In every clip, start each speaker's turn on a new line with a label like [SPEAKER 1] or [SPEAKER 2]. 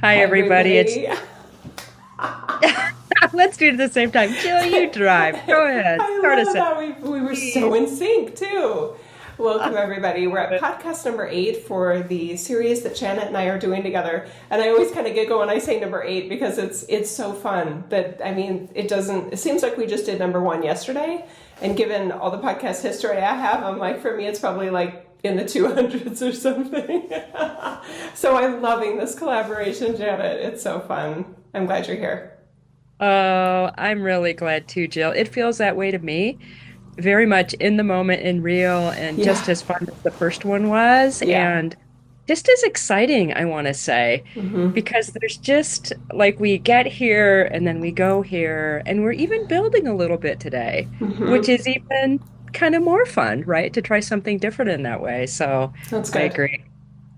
[SPEAKER 1] Hi,
[SPEAKER 2] Hi,
[SPEAKER 1] everybody. It's
[SPEAKER 2] everybody.
[SPEAKER 1] let's do it at the same time. Jill, you drive. Go ahead.
[SPEAKER 2] I
[SPEAKER 1] Start us
[SPEAKER 2] love
[SPEAKER 1] out,
[SPEAKER 2] that we were so
[SPEAKER 1] please.
[SPEAKER 2] in sync, too. Welcome, everybody. We're at podcast number 8 for the series that Janet and I are doing together. And I always kind of giggle when I say number 8 because it's so fun that, I mean, it seems like we just did number 1 yesterday. And given all the podcast history I have, I'm like, for me, it's probably like in the 200s or something. So I'm loving this collaboration, Janet. It's so fun. I'm glad you're here.
[SPEAKER 1] Oh, I'm really glad too, Jill. It feels that way to me. Very much in the moment and real, and
[SPEAKER 2] Yeah,
[SPEAKER 1] just as fun as the first one was,
[SPEAKER 2] yeah.
[SPEAKER 1] and just as exciting, I want to say, because there's just like we get here and then we go here, and we're even building a little bit today, which is even kind of more fun, right? To try something different in that way. So
[SPEAKER 2] That's
[SPEAKER 1] I
[SPEAKER 2] good.
[SPEAKER 1] agree.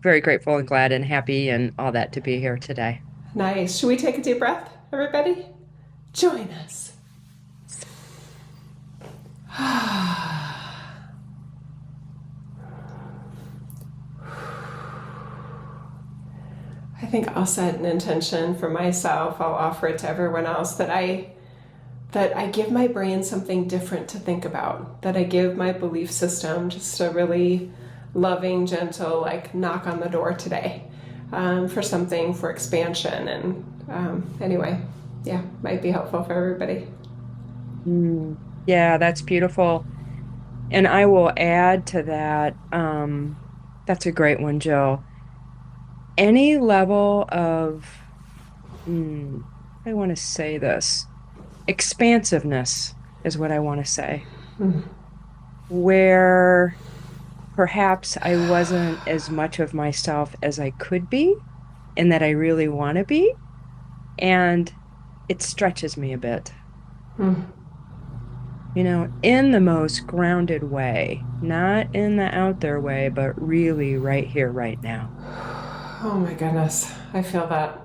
[SPEAKER 1] Very grateful and glad and happy and all that to be here today.
[SPEAKER 2] Nice. Should we take a deep breath, everybody? Join us. I think I'll set an intention for myself. I'll offer it to everyone else that I give my brain something different to think about. That I give my belief system just a really loving, gentle, like knock on the door today for something for expansion. And anyway, yeah, might be helpful for everybody.
[SPEAKER 1] Mm, yeah, that's beautiful. And I will add to that. That's a great one, Jill. Any level of, mm, I want to say this, expansiveness is what I want to say, where perhaps I wasn't as much of myself as I could be and that I really want to be. And it stretches me a bit, in the most grounded way, not in the out there way, but really right here, right now.
[SPEAKER 2] Oh my goodness, I feel that.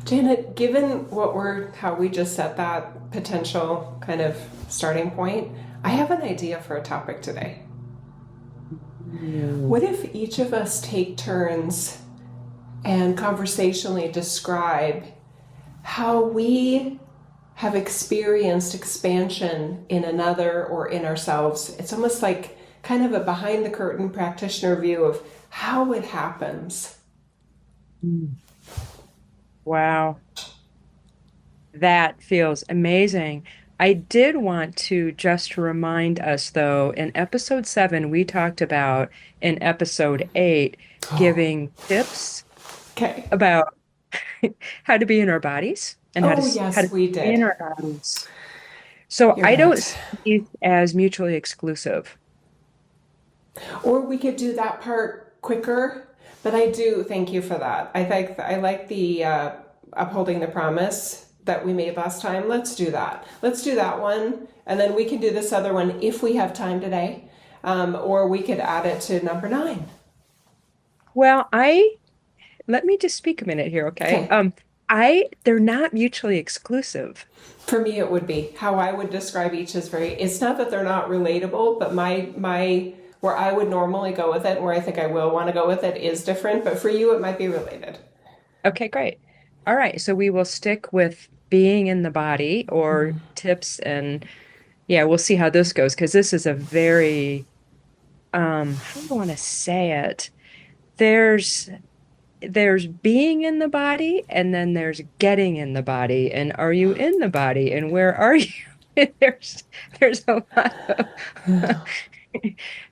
[SPEAKER 2] Janet, given how we just set that potential kind of starting point, I have an idea for a topic today.
[SPEAKER 1] Mm.
[SPEAKER 2] What if each of us take turns and conversationally describe how we have experienced expansion in another or in ourselves? It's almost like kind of a behind the curtain practitioner view of how it happens.
[SPEAKER 1] Wow, that feels amazing. I did want to just remind us, though, in episode 7, we talked about in episode 8
[SPEAKER 2] Oh,
[SPEAKER 1] giving tips
[SPEAKER 2] okay.
[SPEAKER 1] about how to be in our bodies and
[SPEAKER 2] Oh,
[SPEAKER 1] how to
[SPEAKER 2] yes, we
[SPEAKER 1] stay
[SPEAKER 2] did.
[SPEAKER 1] in our bodies. So
[SPEAKER 2] You're
[SPEAKER 1] I don't
[SPEAKER 2] right.
[SPEAKER 1] see these as mutually exclusive.
[SPEAKER 2] Or we could do that part quicker. But I do thank you for that. I like the upholding the promise that we made last time. Let's do that. Let's do that one, and then we can do this other one if we have time today, or we could add it to number 9.
[SPEAKER 1] Well, let me just speak a minute here, okay?
[SPEAKER 2] Okay.
[SPEAKER 1] They're not mutually exclusive.
[SPEAKER 2] For me, it would be how I would describe each is very. It's not that they're not relatable, but my where I would normally go with it, and where I think I will want to go with it, is different. But for you, it might be related.
[SPEAKER 1] Okay, great. All right, so we will stick with being in the body or tips and yeah, we'll see how this goes because this is a very how do I want to say it? There's there's being in the body and then there's getting in the body and are you in the body and where are you? There's there's a lot of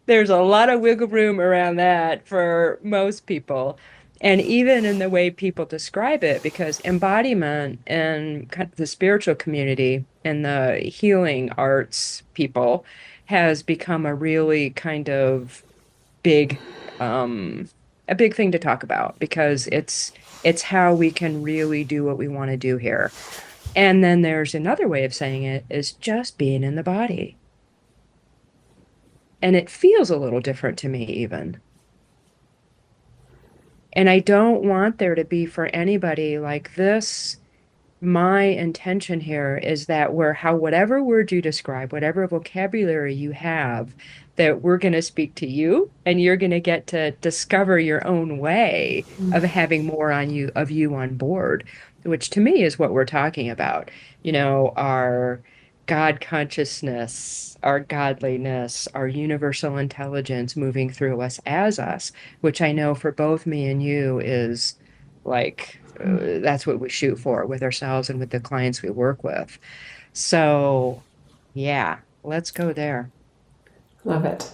[SPEAKER 1] there's a lot of wiggle room around that for most people. And even in the way people describe it, because embodiment and kind of the spiritual community and the healing arts people has become a really kind of big a big thing to talk about because it's how we can really do what we want to do here. And then there's another way of saying it is just being in the body. And it feels a little different to me even. And I don't want there to be for anybody like this. My intention here is that whatever word you describe, whatever vocabulary you have, that we're going to speak to you and you're going to get to discover your own way of having more on you of you on board, which to me is what we're talking about. Our God consciousness, our godliness, our universal intelligence moving through us as us, which I know for both me and you is like that's what we shoot for with ourselves and with the clients we work with. So, yeah, let's go there.
[SPEAKER 2] Love it.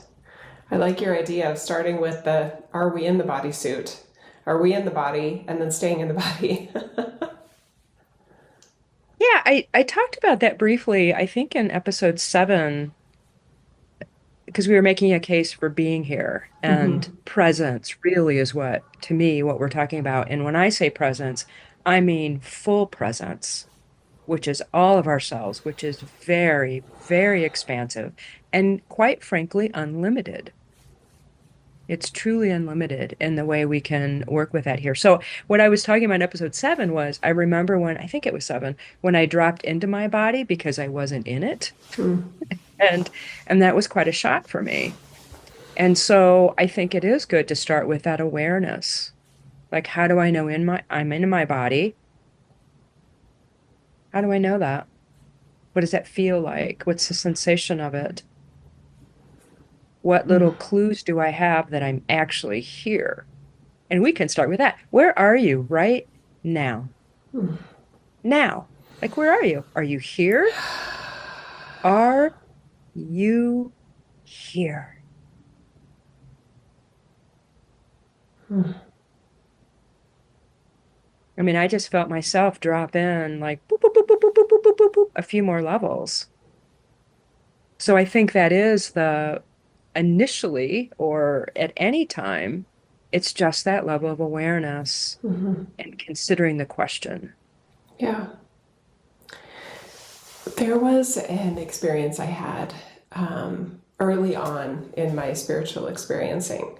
[SPEAKER 2] I like your idea of starting with the are we in the bodysuit? Are we in the body? And then staying in the body.
[SPEAKER 1] Yeah, I talked about that briefly, I think in episode 7, because we were making a case for being here and presence really is what, to me, what we're talking about. And when I say presence, I mean full presence, which is all of ourselves, which is very, very expansive and quite frankly, unlimited. It's truly unlimited in the way we can work with that here. So, what I was talking about in episode 7 was I remember when I think it was 7, when I dropped into my body because I wasn't in it. And that was quite a shock for me. And so I think it is good to start with that awareness. Like, how do I know I'm in my body? How do I know that? What does that feel like? What's the sensation of it? What little clues do I have that I'm actually here? And we can start with that. Where are you right now? Now. Like, where are you? Are you here? Are you here? I mean, I just felt myself drop in like boop, boop, boop, boop, boop, boop, boop, boop, boop, boop, a few more levels. So I think that is the initially or at any time, it's just that level of awareness and considering the question.
[SPEAKER 2] Yeah. There was an experience I had early on in my spiritual experiencing.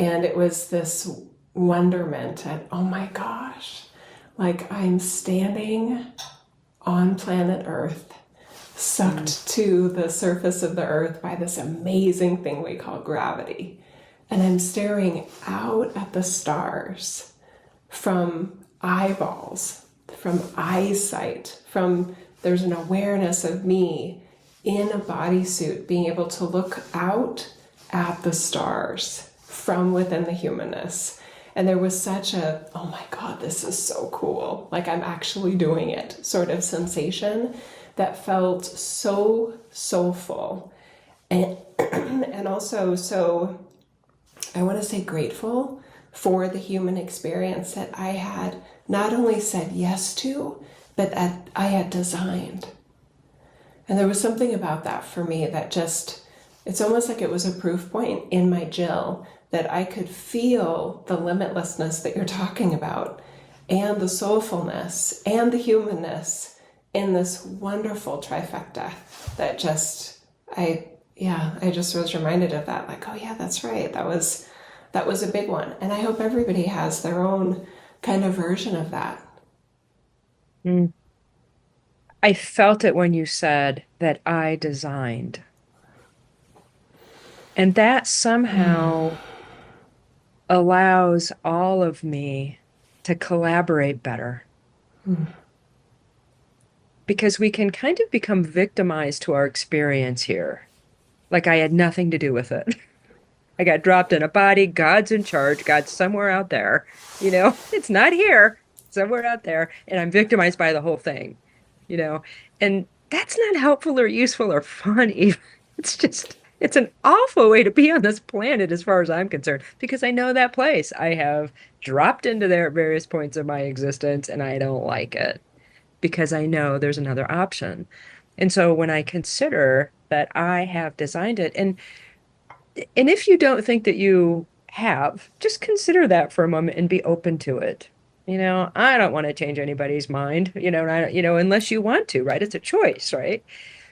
[SPEAKER 2] And it was this wonderment at, oh my gosh, like I'm standing on planet Earth, sucked to the surface of the earth by this amazing thing we call gravity. And I'm staring out at the stars from eyeballs, from eyesight, from there's an awareness of me in a bodysuit being able to look out at the stars from within the humanness. And there was such a, oh my God, this is so cool. Like I'm actually doing it sort of sensation that felt so soulful. And, and also so, I want to say grateful for the human experience that I had not only said yes to, but that I had designed. And there was something about that for me that just, it's almost like it was a proof point in my Jill that I could feel the limitlessness that you're talking about and the soulfulness and the humanness in this wonderful trifecta that just, I just was reminded of that. Like, oh yeah, that's right. That was a big one. And I hope everybody has their own kind of version of that.
[SPEAKER 1] Mm. I felt it when you said that I designed. And that somehow allows all of me to collaborate better. Because we can kind of become victimized to our experience here. Like I had nothing to do with it. I got dropped in a body. God's in charge. God's somewhere out there. It's not here, somewhere out there. And I'm victimized by the whole thing, you know, and that's not helpful or useful or fun even. It's just, it's an awful way to be on this planet as far as I'm concerned, because I know that place. I have dropped into there at various points of my existence and I don't like it because I know there's another option. And so when I consider that I have designed it, and if you don't think that you have, just consider that for a moment and be open to it. I don't want to change anybody's mind, and unless you want to, right? It's a choice, right?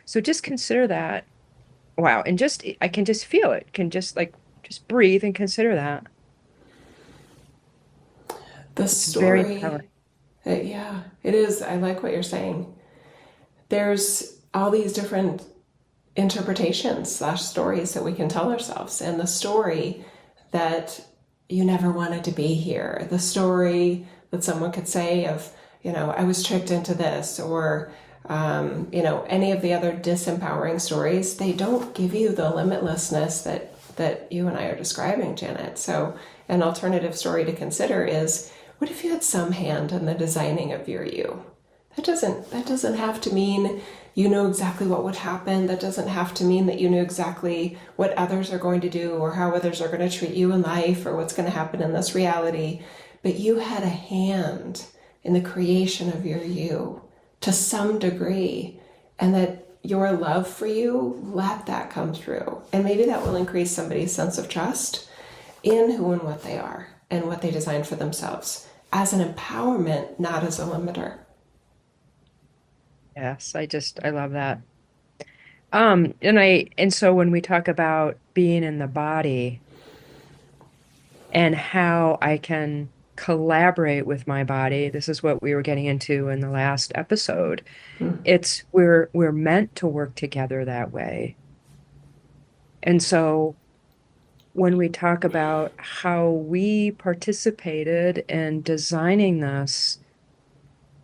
[SPEAKER 1] So just consider that. Wow. And just, I can just feel it. Can just just breathe and consider that.
[SPEAKER 2] The
[SPEAKER 1] It's very
[SPEAKER 2] story,
[SPEAKER 1] powerful.
[SPEAKER 2] yeah, it is. I like what you're saying. There's all these different interpretations slash stories that we can tell ourselves. And the story that you never wanted to be here, the story that someone could say of, I was tricked into this, or, any of the other disempowering stories, they don't give you the limitlessness that you and I are describing, Janet. So an alternative story to consider is, what if you had some hand in the designing of your you? That doesn't have to mean you know exactly what would happen. That doesn't have to mean that you knew exactly what others are going to do or how others are going to treat you in life or what's going to happen in this reality. But you had a hand in the creation of your you to some degree, and that your love for you, let that come through. And maybe that will increase somebody's sense of trust in who and what they are and what they design for themselves as an empowerment, not as a limiter.
[SPEAKER 1] Yes, I love that. And so when we talk about being in the body and how I can collaborate with my body, this is what we were getting into in the last episode. It's we're meant to work together that way. And so when we talk about how we participated in designing this,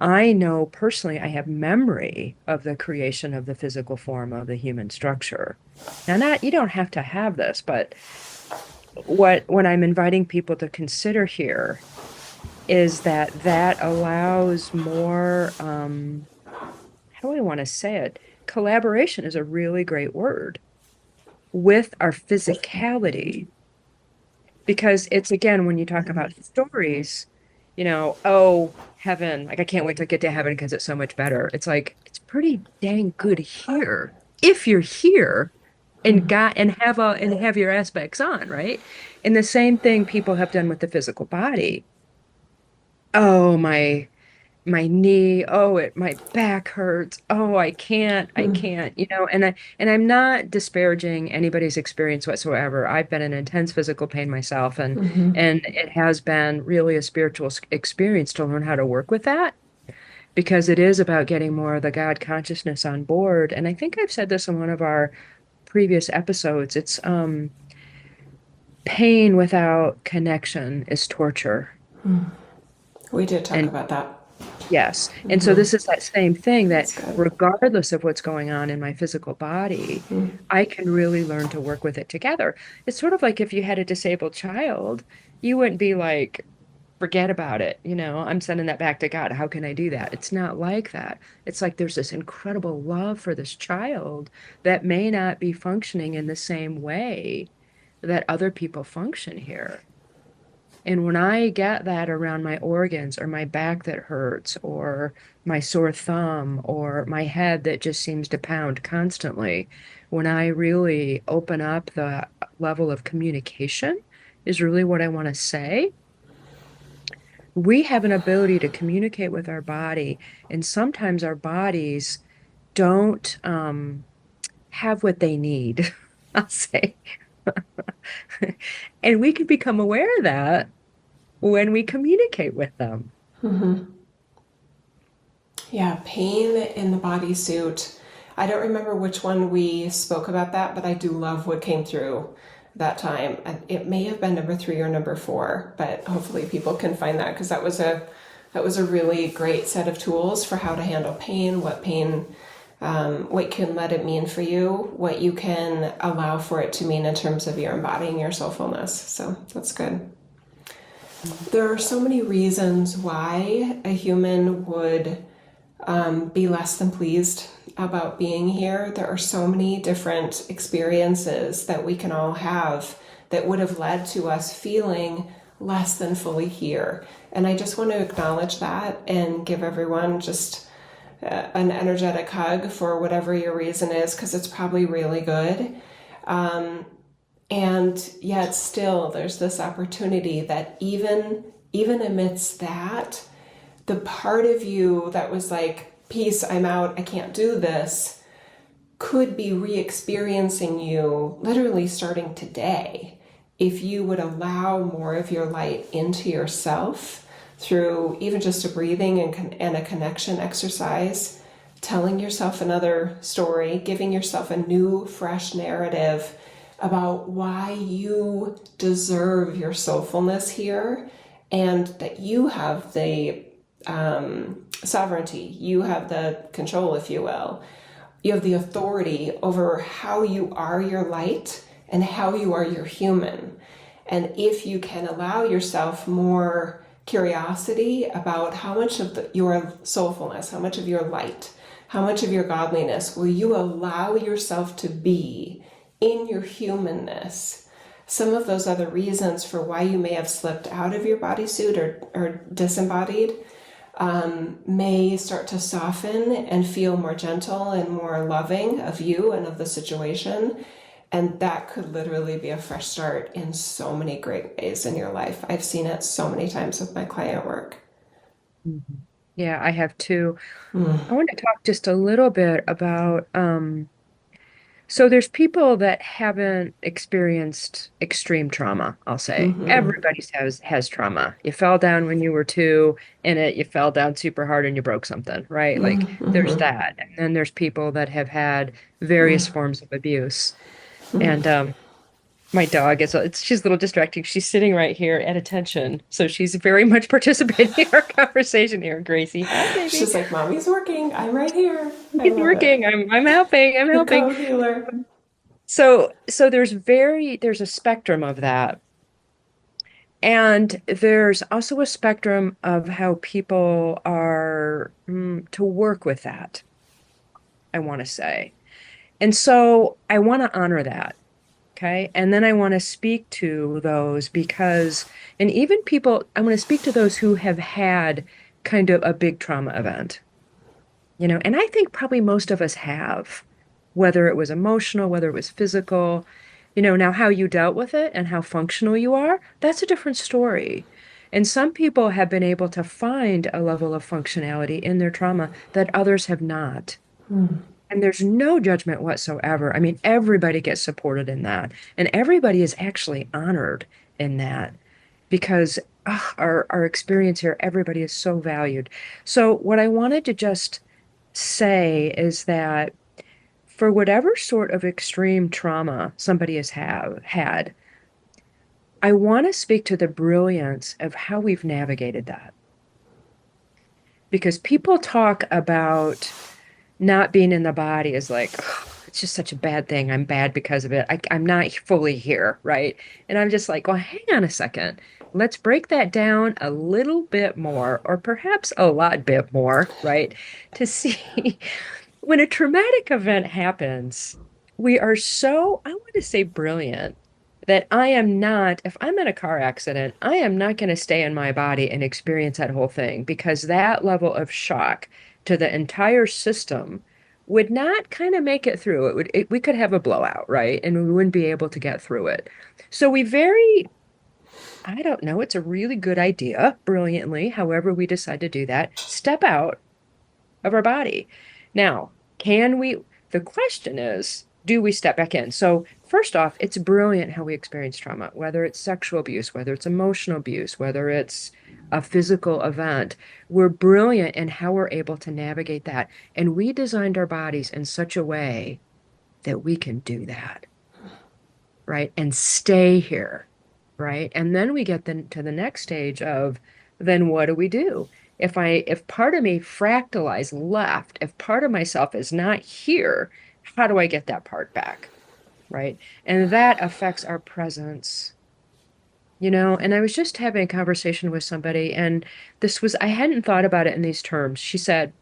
[SPEAKER 1] I know personally I have memory of the creation of the physical form of the human structure. Now, not you don't have to have this, but what I'm inviting people to consider here is that allows more, how do I want to say it? Collaboration is a really great word with our physicality. Because it's again, when you talk about stories, oh, heaven, like I can't wait to get to heaven because it's so much better. It's like, it's pretty dang good here if you're here and have your aspects on, right? And the same thing people have done with the physical body. Oh, my knee, my back hurts, oh, I can't, and I'm not disparaging anybody's experience whatsoever. I've been in intense physical pain myself, and it has been really a spiritual experience to learn how to work with that, because it is about getting more of the God consciousness on board. And I think I've said this in one of our previous episodes. It's pain without connection is torture.
[SPEAKER 2] We did talk
[SPEAKER 1] And
[SPEAKER 2] about that.
[SPEAKER 1] yes. And so this is that same thing, that
[SPEAKER 2] That's good.
[SPEAKER 1] regardless of what's going on in my physical body, I can really learn to work with it together. It's sort of like if you had a disabled child, you wouldn't be like, forget about it. I'm sending that back to God. How can I do that? It's not like that. It's like there's this incredible love for this child that may not be functioning in the same way that other people function here. And when I get that around my organs or my back that hurts or my sore thumb or my head that just seems to pound constantly, when I really open up the level of communication is really what I want to say. We have an ability to communicate with our body, and sometimes our bodies don't have what they need, I'll say. And we can become aware of that when we communicate with them.
[SPEAKER 2] Yeah, pain in the bodysuit. I don't remember which one we spoke about that, but I do love what came through that time. And it may have been number 3 or number 4, but hopefully people can find that, because that was a really great set of tools for how to handle pain, what can let it mean for you, what you can allow for it to mean in terms of your embodying your soulfulness. So that's good. There are so many reasons why a human would be less than pleased about being here. There are so many different experiences that we can all have that would have led to us feeling less than fully here. And I just want to acknowledge that and give everyone just an energetic hug for whatever your reason is, because it's probably really good. And yet still there's this opportunity that even amidst that, the part of you that was like, peace, I'm out, I can't do this, could be re-experiencing you literally starting today if you would allow more of your light into yourself through even just a breathing and a connection exercise telling yourself another story, giving yourself a new, fresh narrative about why you deserve your soulfulness here, and that you have the sovereignty, you have the control, if you will. You have the authority over how you are your light and how you are your human. And if you can allow yourself more curiosity about how much of your soulfulness, how much of your light, how much of your godliness will you allow yourself to be in your humanness, some of those other reasons for why you may have slipped out of your bodysuit or disembodied may start to soften and feel more gentle and more loving of you and of the situation. And that could literally be a fresh start in so many great ways in your life. I've seen it so many times with my client work.
[SPEAKER 1] Mhm. Yeah, I have too.
[SPEAKER 2] Mm.
[SPEAKER 1] I want to talk just a little bit about so there's people that haven't experienced extreme trauma, I'll say.
[SPEAKER 2] Mm-hmm.
[SPEAKER 1] Everybody has trauma. You fell down when you were two in it, you fell down super hard and you broke something, right? Like there's
[SPEAKER 2] Mm-hmm.
[SPEAKER 1] that. And then there's people that have had various forms of abuse. And my dog she's a little distracting. She's sitting right here at attention. So she's very much participating in our conversation here, Gracie. Hi, baby.
[SPEAKER 2] She's like, Mommy's working. I'm right here. I
[SPEAKER 1] He's
[SPEAKER 2] love
[SPEAKER 1] working.
[SPEAKER 2] it.
[SPEAKER 1] I'm helping. I'm
[SPEAKER 2] The
[SPEAKER 1] helping.
[SPEAKER 2] co-healer.
[SPEAKER 1] So there's a spectrum of that. And there's also a spectrum of how people are to work with that, I want to say. And so I want to honor that. Okay. And then I want to speak to those because, and even people, I want to speak to those who have had kind of a big trauma event, and I think probably most of us have, whether it was emotional, whether it was physical, now how you dealt with it and how functional you are, that's a different story. And some people have been able to find a level of functionality in their trauma that others have not. And there's no judgment whatsoever. I mean, everybody gets supported in that, and everybody is actually honored in that because our experience here, everybody is so valued. So, what I wanted to just say is that for whatever sort of extreme trauma somebody has had, I want to speak to the brilliance of how we've navigated that. Because people talk about not being in the body is like, "Ugh, it's just such a bad thing. I'm bad because of it. I'm not fully here, right?" And I'm just like, well, hang on a second. Let's break that down a little bit more, or perhaps a lot bit more, right? To see when a traumatic event happens, we are so, I want to say brilliant, that if I'm in a car accident, I am not going to stay in my body and experience that whole thing because that level of shock to the entire system would not kind of make it through. We could have a blowout, right? And we wouldn't be able to get through it. So I don't know, it's a really good idea, brilliantly, however we decide to do that, step out of our body. Now, the question is, do we step back in? So, first off, it's brilliant how we experience trauma, whether it's sexual abuse, whether it's emotional abuse, whether it's a physical event. We're brilliant in how we're able to navigate that. And we designed our bodies in such a way that we can do that, right? And stay here, right? And then we get to the next stage of then what do we do? If part of me fractalized left, if part of myself is not here, how do I get that part back? Right? And that affects our presence. And I was just having a conversation with somebody, and I hadn't thought about it in these terms. She said,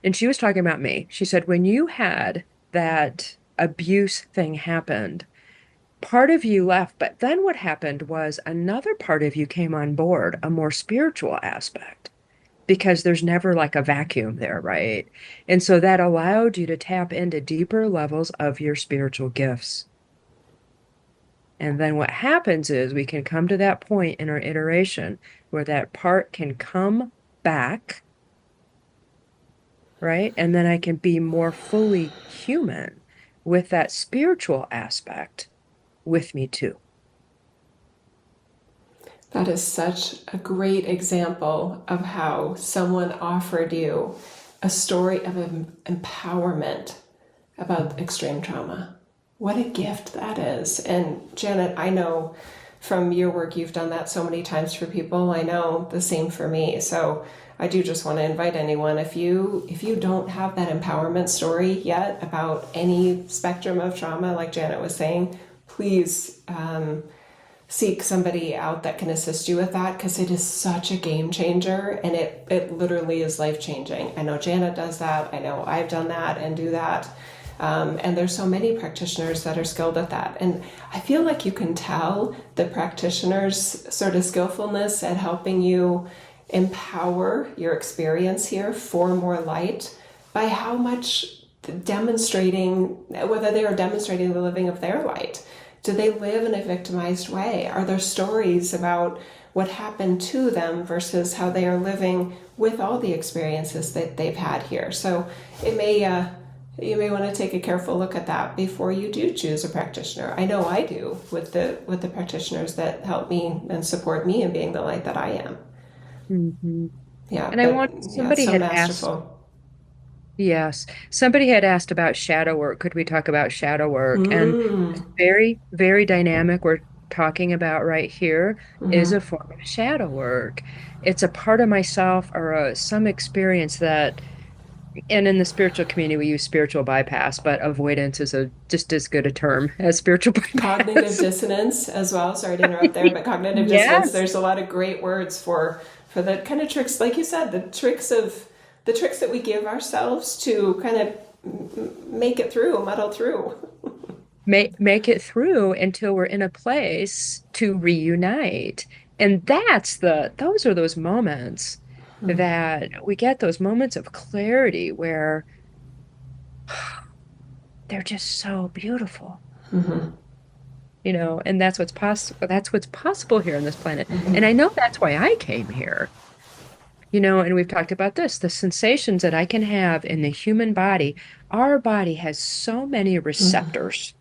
[SPEAKER 1] and she was talking about me. She said, when you had that abuse thing happened, part of you left, but then what happened was another part of you came on board, a more spiritual aspect, because there's never like a vacuum there, right? And so that allowed you to tap into deeper levels of your spiritual gifts. And then what happens is we can come to that point in our iteration where that part can come back, right? And then I can be more fully human with that spiritual aspect with me too.
[SPEAKER 2] That is such a great example of how someone offered you a story of empowerment about extreme trauma. What a gift that is. And Janet, I know from your work, you've done that so many times for people. I know the same for me. So I do just want to invite anyone, if you don't have that empowerment story yet about any spectrum of trauma, like Janet was saying, please seek somebody out that can assist you with that, because it is such a game changer, and it literally is life changing. I know Janet does that. I know I've done that and do that. And there's so many practitioners that are skilled at that. And I feel like you can tell the practitioner's sort of skillfulness at helping you empower your experience here for more light by how much demonstrating, whether they are demonstrating the living of their light. Do they live in a victimized way? Are there stories about what happened to them versus how they are living with all the experiences that they've had here? So it may, you may want to take a careful look at that before you do choose a practitioner. I know I do with the practitioners that help me and support me in being the light that I am.
[SPEAKER 1] Mm-hmm.
[SPEAKER 2] Yeah,
[SPEAKER 1] And I want somebody
[SPEAKER 2] so
[SPEAKER 1] had asked,
[SPEAKER 2] masterful.
[SPEAKER 1] yes, somebody had asked about shadow work. Could we talk about shadow work? And
[SPEAKER 2] Mm.
[SPEAKER 1] this very, very dynamic we're talking about right here is a form of shadow work. It's a part of myself or some experience that, and in the spiritual community, we use spiritual bypass, but avoidance is just as good a term as spiritual
[SPEAKER 2] Cognitive
[SPEAKER 1] bypass.
[SPEAKER 2] dissonance as well. Sorry to interrupt there, but cognitive dissonance,
[SPEAKER 1] Yes.
[SPEAKER 2] there's a lot of great words for the kind of tricks, like you said, the tricks that we give ourselves to kind of make it through, muddle through.
[SPEAKER 1] Make it through until we're in a place to reunite. And those are those moments that we get, those moments of clarity where they're just so beautiful. And that's what's possible. That's what's possible here on this planet. And I know that's why I came here. And we've talked about this, the sensations that I can have in the human body. Our body has so many receptors,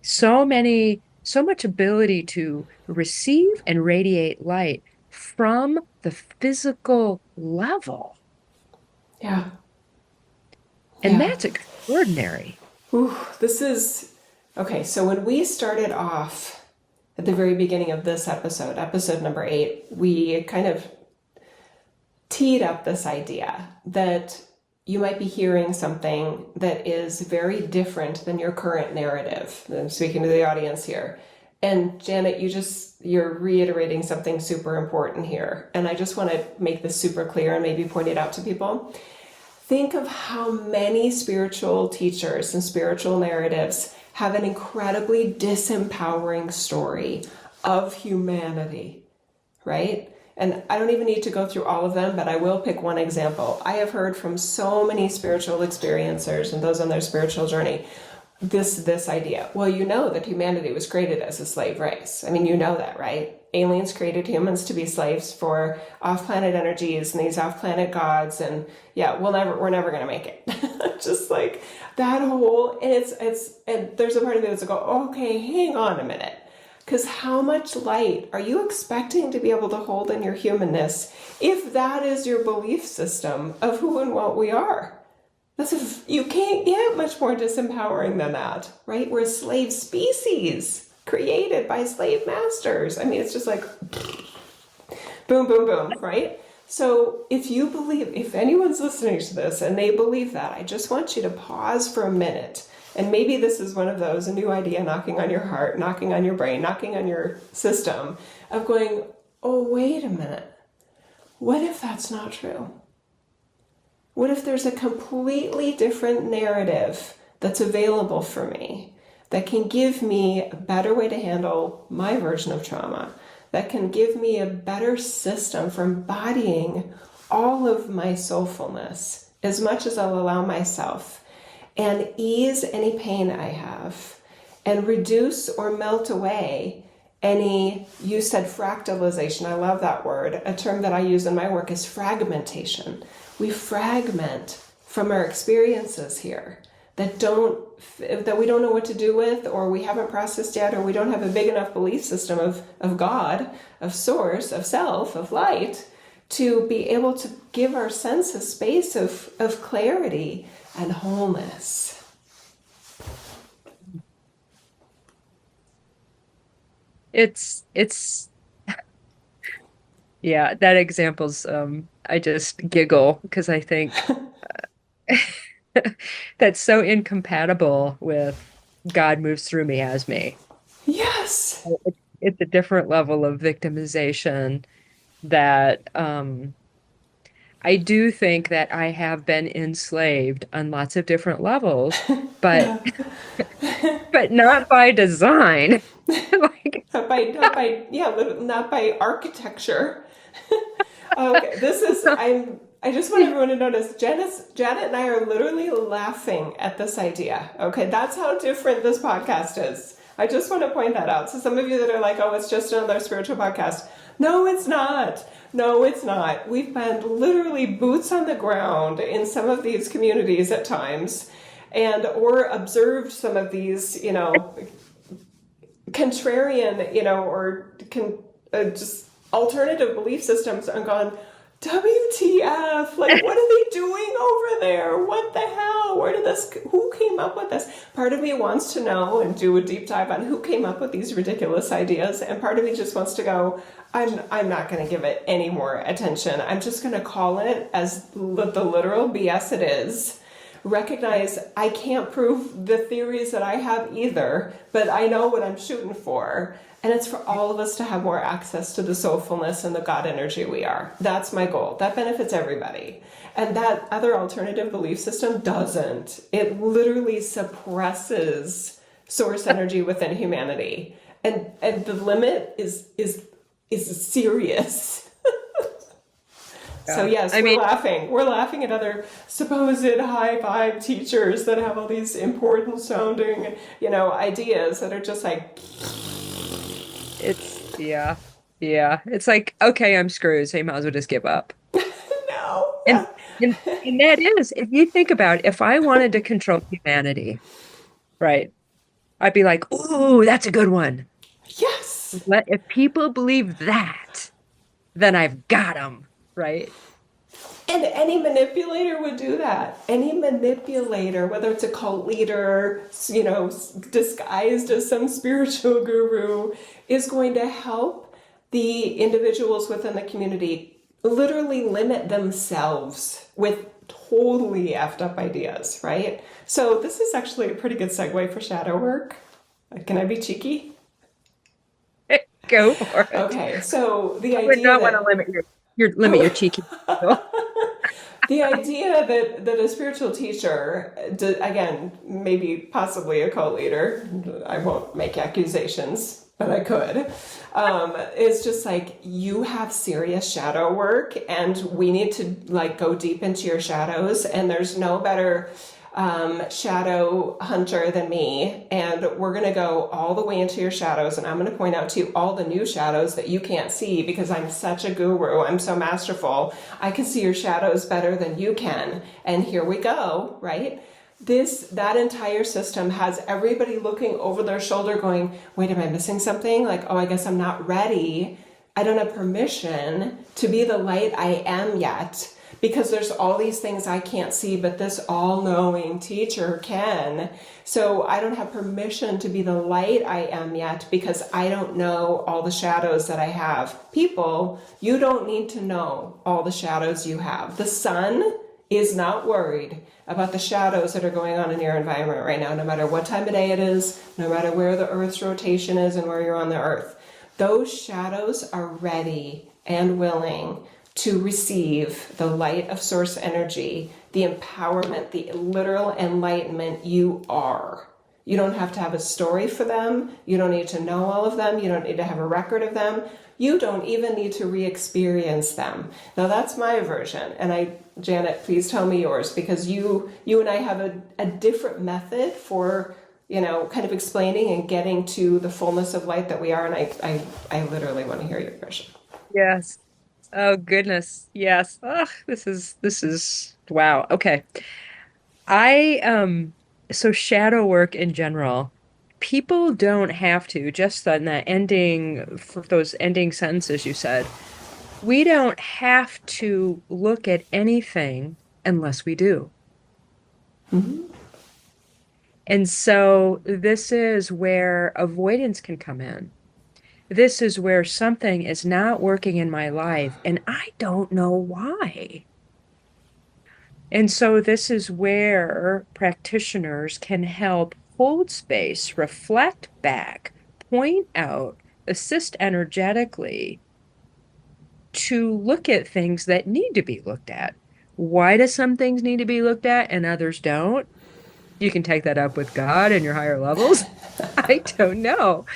[SPEAKER 1] so much ability to receive and radiate light from the physical level.
[SPEAKER 2] Yeah.
[SPEAKER 1] And
[SPEAKER 2] Yeah.
[SPEAKER 1] that's extraordinary.
[SPEAKER 2] Ooh, this is okay. So when we started off at the very beginning of this episode number 8, we kind of teed up this idea that you might be hearing something that is very different than your current narrative. I'm speaking to the audience here. And Janet, you're reiterating something super important here. And I just want to make this super clear and maybe point it out to people. Think of how many spiritual teachers and spiritual narratives have an incredibly disempowering story of humanity, right? And I don't even need to go through all of them, but I will pick one example. I have heard from so many spiritual experiencers and those on their spiritual journey, this idea. Well, you know that humanity was created as a slave race. I mean, you know that, right? Aliens created humans to be slaves for off-planet energies and these off-planet gods, and yeah, we're never gonna make it. Just like that whole, and and there's a part of me that's go, okay, hang on a minute. Because how much light are you expecting to be able to hold in your humanness if that is your belief system of who and what we are? You can't get much more disempowering than that, right? We're a slave species created by slave masters. I mean, it's just like boom, boom, boom, right? So if anyone's listening to this and they believe that, I just want you to pause for a minute. And maybe this is one of those, a new idea knocking on your heart, knocking on your brain, knocking on your system of going, oh, wait a minute. What if that's not true? What if there's a completely different narrative that's available for me that can give me a better way to handle my version of trauma, that can give me a better system for embodying all of my soulfulness as much as I'll allow myself, and ease any pain I have, and reduce or melt away any, you said fractalization, I love that word. A term that I use in my work is fragmentation. We fragment from our experiences here that we don't know what to do with, or we haven't processed yet, or we don't have a big enough belief system of God, of source, of self, of light, to be able to give our sense a space of clarity and wholeness.
[SPEAKER 1] It's yeah, that example's I just giggle because I think that's so incompatible with God moves through me as me.
[SPEAKER 2] Yes.
[SPEAKER 1] It's a different level of victimization that I do think that I have been enslaved on lots of different levels, but
[SPEAKER 2] Yeah.
[SPEAKER 1] but not by design. Like,
[SPEAKER 2] Not by architecture. Okay, this is I just want everyone to notice Janet and I are literally laughing at this idea. Okay, that's how different this podcast is. I just want to point that out. So some of you that are like, "Oh, it's just another spiritual podcast." No, it's not. No, it's not. We've been literally boots on the ground in some of these communities at times and or observed some of these, contrarian, just alternative belief systems and gone, WTF? Like, what are they doing over there? What the hell? Who came up with this? Part of me wants to know and do a deep dive on who came up with these ridiculous ideas. And part of me just wants to go, I'm not going to give it any more attention. I'm just going to call it as the literal BS it is. Recognize I can't prove the theories that I have either, but I know what I'm shooting for. And it's for all of us to have more access to the soulfulness and the God energy we are. That's my goal. That benefits everybody. And that other alternative belief system doesn't. It literally suppresses source energy within humanity. And the limit is serious. So yes,
[SPEAKER 1] I mean,
[SPEAKER 2] laughing. We're laughing at other supposed high vibe teachers that have all these important sounding, ideas that are just like,
[SPEAKER 1] it's yeah, yeah. It's like, okay, I'm screwed, so you might as well just give up.
[SPEAKER 2] no.
[SPEAKER 1] And and and that is, if you think about it, if I wanted to control humanity, right, I'd be like, ooh, that's a good one.
[SPEAKER 2] Yes.
[SPEAKER 1] If people believe that, then I've got them, right?
[SPEAKER 2] And any manipulator would do that. Any manipulator, whether it's a cult leader, disguised as some spiritual guru, is going to help the individuals within the community literally limit themselves with totally effed up ideas, right? So this is actually a pretty good segue for shadow work. Can I be cheeky?
[SPEAKER 1] Go for it.
[SPEAKER 2] Okay, so the
[SPEAKER 1] I would
[SPEAKER 2] idea
[SPEAKER 1] not want to
[SPEAKER 2] that
[SPEAKER 1] limit your cheeky.
[SPEAKER 2] the idea that a spiritual teacher, again, maybe possibly a cult leader, I won't make accusations, but I could, is just like, you have serious shadow work and we need to like go deep into your shadows, and there's no better shadow hunter than me, and we're going to go all the way into your shadows, and I'm going to point out to you all the new shadows that you can't see because I'm such a guru, I'm so masterful, I can see your shadows better than you can, and here we go, right? That entire system has everybody looking over their shoulder going, wait, am I missing something? Like, oh, I guess I'm not ready, I don't have permission to be the light I am yet, because there's all these things I can't see, but this all-knowing teacher can. So I don't have permission to be the light I am yet because I don't know all the shadows that I have. People, you don't need to know all the shadows you have. The sun is not worried about the shadows that are going on in your environment right now, no matter what time of day it is, no matter where the Earth's rotation is and where you're on the Earth. Those shadows are ready and willing to receive the light of source energy, the empowerment, the literal enlightenment you are. You don't have to have a story for them. You don't need to know all of them. You don't need to have a record of them. You don't even need to re-experience them. Now that's my version. And Janet, please tell me yours, because you and I have a different method for, kind of explaining and getting to the fullness of light that we are. And I literally want to hear your version.
[SPEAKER 1] Yes. Oh goodness. Yes. Ugh, this is wow. Okay. I so shadow work in general, people don't have to, just on that ending for those ending sentences you said. we don't have to look at anything unless we do. And so this is where avoidance can come in. This is where something is not working in my life and I don't know why. And so this is where practitioners can help hold space, reflect back, point out, assist energetically to look at things that need to be looked at. Why do some things need to be looked at and others don't? You can take that up with God and your higher levels. I don't know.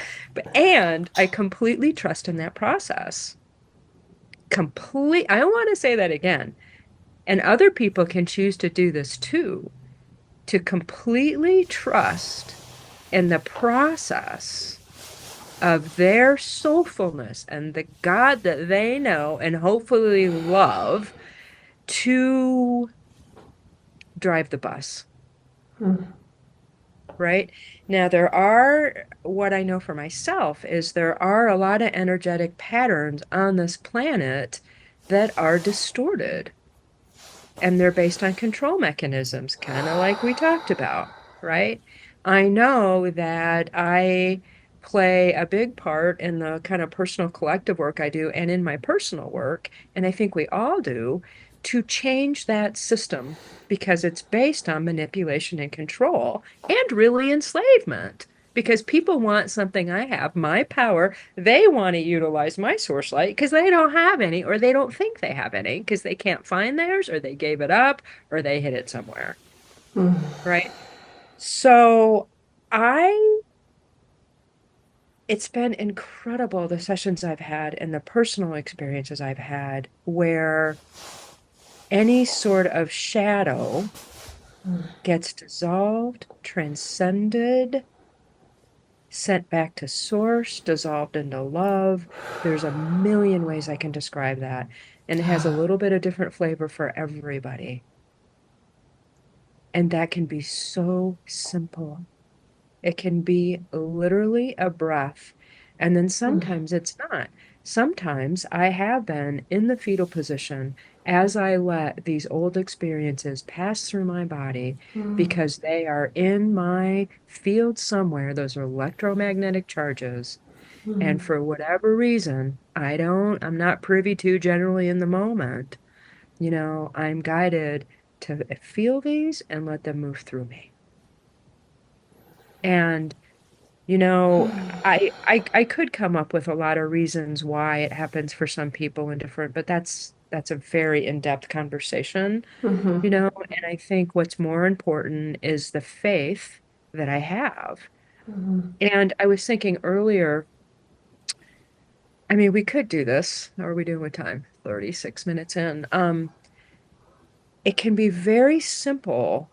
[SPEAKER 1] And I completely trust in that process. I want to say that again. And other people can choose to do this too, to completely trust in the process of their soulfulness and the God that they know and hopefully love to drive the bus. Right? Now, what I know for myself is there are a lot of energetic patterns on this planet that are distorted. And they're based on control mechanisms, kind of like we talked about, right? I know that I play a big part in the kind of personal collective work I do and in my personal work, and I think we all do, to change that system because it's based on manipulation and control and really enslavement. Because people want something I have, my power. They want to utilize my source light because they don't have any, or they don't think they have any because they can't find theirs, or they gave it up, or they hid it somewhere. Right. So I, it's been incredible the sessions I've had and the personal experiences I've had where any sort of shadow gets dissolved, transcended, sent back to source, dissolved into love. There's a million ways I can describe that. And it has a little bit of different flavor for everybody. And that can be so simple. It can be literally a breath. And then sometimes it's not. Sometimes I have been in the fetal position as I let these old experiences pass through my body because they are in my field somewhere. Those are electromagnetic charges. And for whatever reason, I'm not privy to generally in the moment. I'm guided to feel these and let them move through me. And I could come up with a lot of reasons why it happens for some people and different, but that's a very in-depth conversation, and I think what's more important is the faith that I have. And I was thinking earlier, I mean, we could do this. How are we doing with time? 36 minutes in. It can be very simple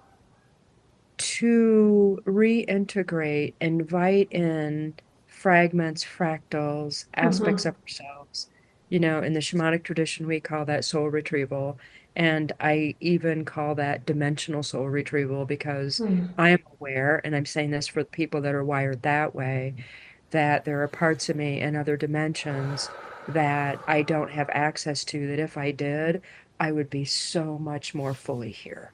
[SPEAKER 1] to reintegrate, invite in fragments, fractals, aspects of ourselves. In the shamanic tradition, we call that soul retrieval. And I even call that dimensional soul retrieval because I am aware, and I'm saying this for the people that are wired that way, that there are parts of me in other dimensions that I don't have access to, that if I did, I would be so much more fully here.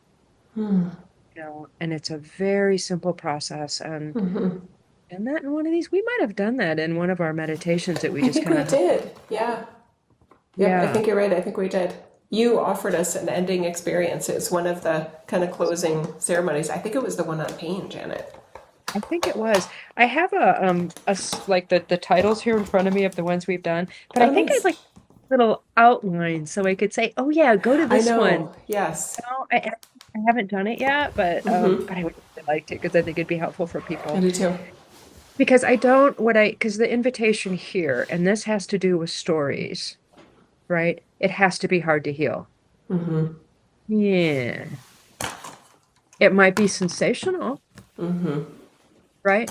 [SPEAKER 1] And it's a very simple process. And that in one of these, we might have done that in one of our meditations that we
[SPEAKER 2] I
[SPEAKER 1] just
[SPEAKER 2] think
[SPEAKER 1] kind
[SPEAKER 2] we
[SPEAKER 1] of,
[SPEAKER 2] did. Yeah. Yep, I
[SPEAKER 1] yeah,
[SPEAKER 2] think you're right. I think we did. You offered us an ending experience. It was one of the kind of closing ceremonies. I think it was the one on pain, Janet.
[SPEAKER 1] I think it was. I have like the titles here in front of me of the ones we've done, but I
[SPEAKER 2] Oh,
[SPEAKER 1] think I
[SPEAKER 2] nice.
[SPEAKER 1] like little outlines so I could say, oh yeah, go to
[SPEAKER 2] I
[SPEAKER 1] this one.
[SPEAKER 2] know. Yes.
[SPEAKER 1] No, I haven't done it yet, but I would really like to because I think it'd be helpful for
[SPEAKER 2] I
[SPEAKER 1] people.
[SPEAKER 2] do too.
[SPEAKER 1] Because because the invitation here, and this has to do with stories, right? It has to be hard to heal. Yeah. It might be sensational, right?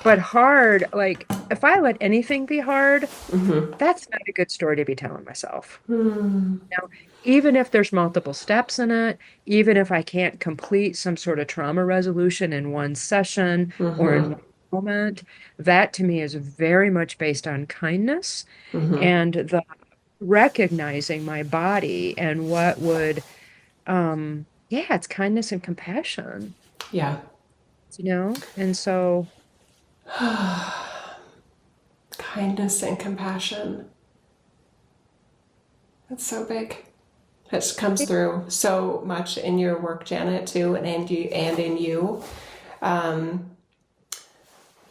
[SPEAKER 1] But hard, like if I let anything be hard, that's not a good story to be telling myself. Even if there's multiple steps in it, even if I can't complete some sort of trauma resolution in one session or in one moment, that to me is very much based on kindness and the recognizing my body and what would, yeah, it's kindness and compassion,
[SPEAKER 2] Yeah.
[SPEAKER 1] And so,
[SPEAKER 2] Kindness and compassion. That's so big. It comes through so much in your work, Janet, too, and in you. Um,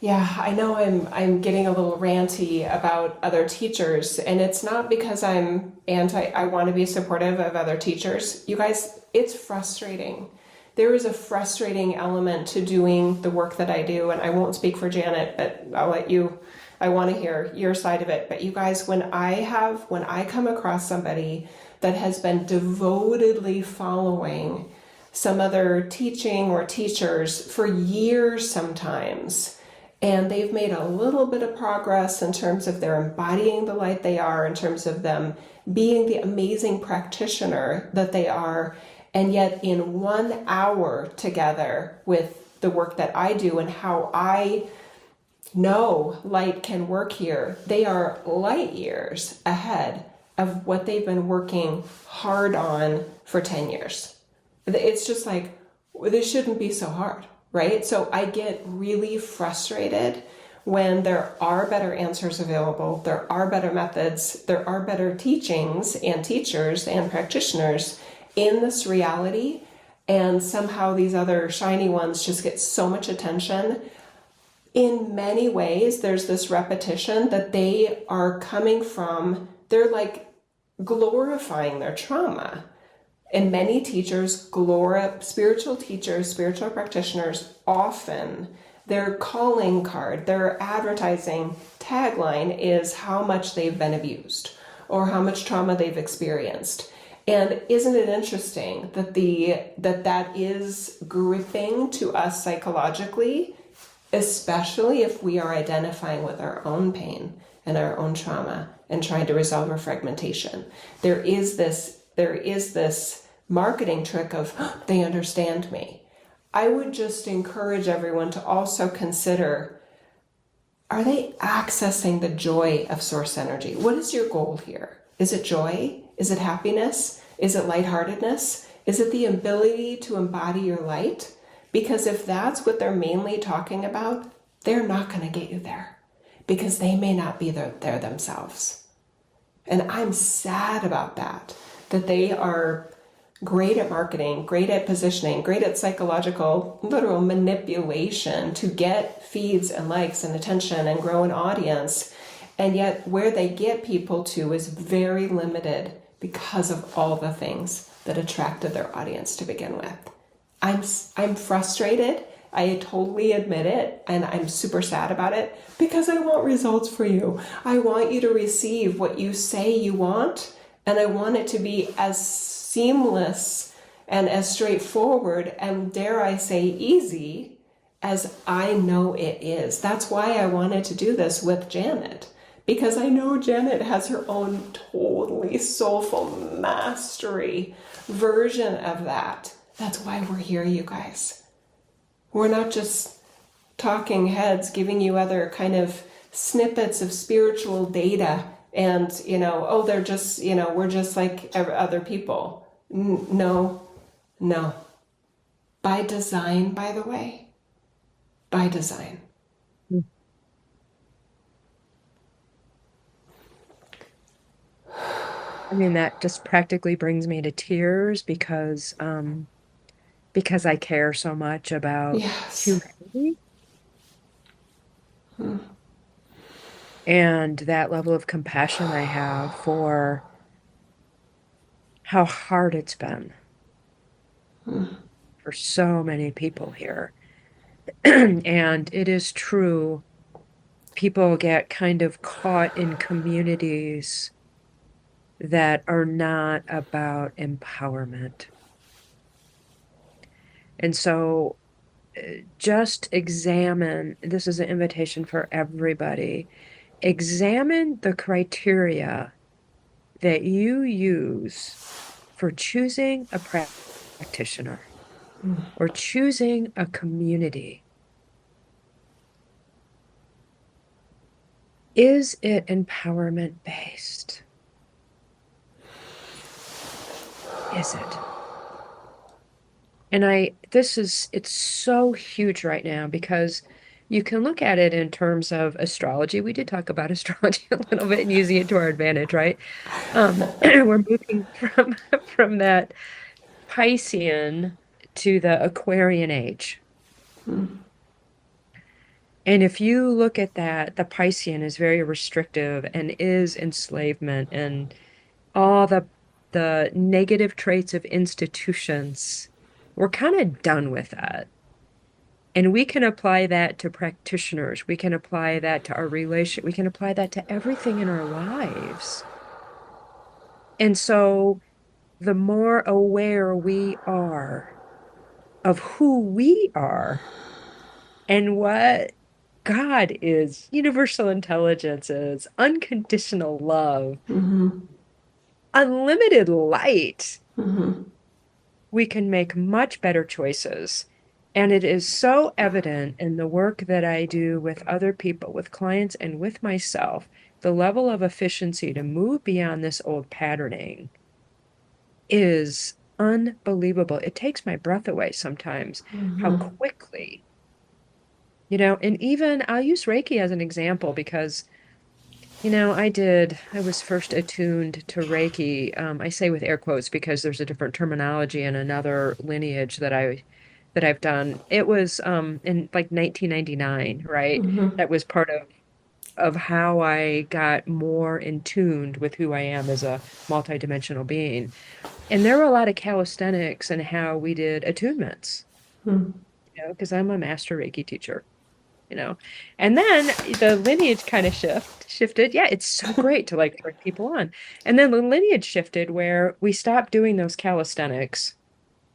[SPEAKER 2] yeah, I know I'm getting a little ranty about other teachers, and it's not because I'm anti. I want to be supportive of other teachers. You guys, it's frustrating. There is a frustrating element to doing the work that I do, and I won't speak for Janet, but I'll let you. I want to hear your side of it. But you guys, when I come across somebody that has been devotedly following some other teaching or teachers for years sometimes, and they've made a little bit of progress in terms of their embodying the light they are, in terms of them being the amazing practitioner that they are, and yet in 1 hour together with the work that I do and how I know light can work here, they are light years ahead of what they've been working hard on for 10 years. It's just like, this shouldn't be so hard, right? So I get really frustrated when there are better answers available, there are better methods, there are better teachings and teachers and practitioners in this reality, and somehow these other shiny ones just get so much attention. In many ways, there's this repetition that they are coming from, they're like glorifying their trauma. And many teachers, spiritual teachers, spiritual practitioners, often their calling card, their advertising tagline is how much they've been abused or how much trauma they've experienced. And isn't it interesting that that is gripping to us psychologically, especially if we are identifying with our own pain and our own trauma and trying to resolve our fragmentation. There is this marketing trick of, oh, they understand me. I would just encourage everyone to also consider, are they accessing the joy of source energy? What is your goal here? Is it joy? Is it happiness? Is it lightheartedness? Is it the ability to embody your light? Because if that's what they're mainly talking about, they're not going to get you there because they may not be there themselves. And I'm sad about that they are great at marketing, great at positioning, great at psychological, literal manipulation to get feeds and likes and attention and grow an audience. And yet where they get people to is very limited because of all the things that attracted their audience to begin with. I'm frustrated. I totally admit it, and I'm super sad about it because I want results for you. I want you to receive what you say you want, and I want it to be as seamless and as straightforward and, dare I say, easy as I know it is. That's why I wanted to do this with Janet, because I know Janet has her own totally soulful mastery version of that. That's why we're here, you guys. We're not just talking heads giving you other kind of snippets of spiritual data and, oh, they're just, we're just like other people. No. By design, by the way. By design.
[SPEAKER 1] I mean, that just practically brings me to tears because I care so much about
[SPEAKER 2] Yes.
[SPEAKER 1] humanity and that level of compassion I have for how hard it's been for so many people here. And it is true, people get kind of caught in communities that are not about empowerment. And so just examine, this is an invitation for everybody, examine the criteria that you use for choosing a practitioner or choosing a community. Is it empowerment based? is it? And it's so huge right now because you can look at it in terms of astrology. We did talk about astrology a little bit and using it to our advantage, right? We're moving from that Piscean to the Aquarian age. And if you look at that, the Piscean is very restrictive and is enslavement and all the negative traits of institutions. We're kind of done with that. And we can apply that to practitioners. We can apply that to our relation. We can apply that to everything in our lives. And so the more aware we are of who we are and what God is, universal intelligence is, unconditional love, unlimited light, we can make much better choices. And it is so evident in the work that I do with other people, with clients, and with myself, the level of efficiency to move beyond this old patterning is unbelievable. It takes my breath away sometimes, how quickly, and even I'll use Reiki as an example because I was first attuned to Reiki. I say with air quotes because there's a different terminology in another lineage that I've done. It was in like 1999, right? That was part of how I got more in tuned with who I am as a multidimensional being. And there were a lot of calisthenics and how we did attunements, because I'm a master Reiki teacher you know. And then the lineage kind of shifted. Yeah, it's so great to like bring people on. And then the lineage shifted where we stopped doing those calisthenics,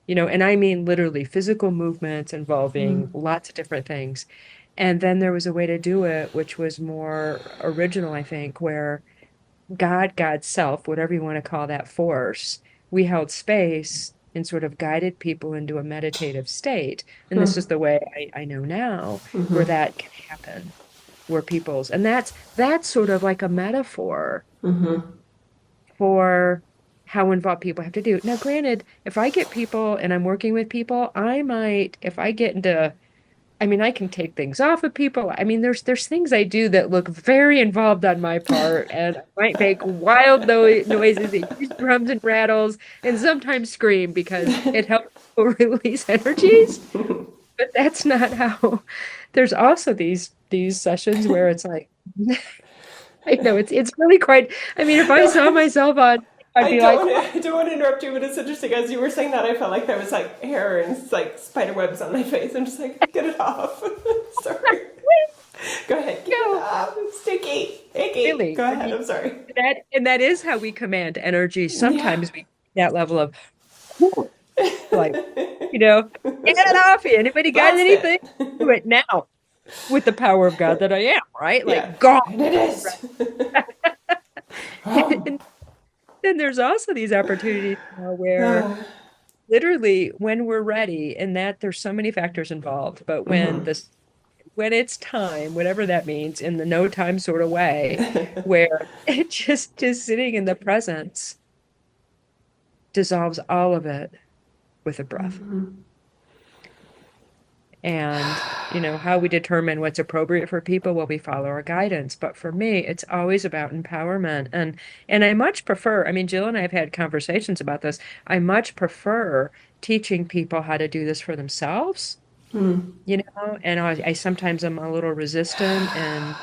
[SPEAKER 1] and I mean literally physical movements involving lots of different things. And then there was a way to do it, which was more original, I think, where God's self, whatever you want to call that force, we held space and sort of guided people into a meditative state. And this is the way I know now where that can happen, where and that's sort of like a metaphor for how involved people have to do. Now, granted, if I get people and I'm working with people, I might, if I get into I can take things off of people. There's things I do that look very involved on my part, and I might make wild noises and use drums and rattles, and sometimes scream because it helps people release energies. But that's not how. There's also these sessions where it's like, I know it's really quite. If I
[SPEAKER 2] No,
[SPEAKER 1] saw myself on, I'd be like,
[SPEAKER 2] I don't want to interrupt you, but it's interesting. As you were saying that, I felt like there was like hair and like spider webs on my face. I'm just like, get it off. Sorry. Go ahead, get it
[SPEAKER 1] no,
[SPEAKER 2] off. It's sticky, icky.
[SPEAKER 1] really.
[SPEAKER 2] Go ahead. I'm sorry.
[SPEAKER 1] That is how we command energy.
[SPEAKER 2] Yeah.
[SPEAKER 1] Sometimes we that level of like, get it off here. Anybody got
[SPEAKER 2] Blast
[SPEAKER 1] anything?
[SPEAKER 2] it.
[SPEAKER 1] Do it now with the power of God that I am, right?
[SPEAKER 2] Yeah.
[SPEAKER 1] Like God.
[SPEAKER 2] And it is. Oh.
[SPEAKER 1] And then there's also these opportunities now where literally when we're ready, and that there's so many factors involved, but when it's time, whatever that means, in the no time sort of way, where it just sitting in the presence dissolves all of it with a breath. And, how we determine what's appropriate for people, well, we follow our guidance. But for me, it's always about empowerment. And I much prefer, Jill and I have had conversations about this. I much prefer teaching people how to do this for themselves, and I sometimes am a little resistant and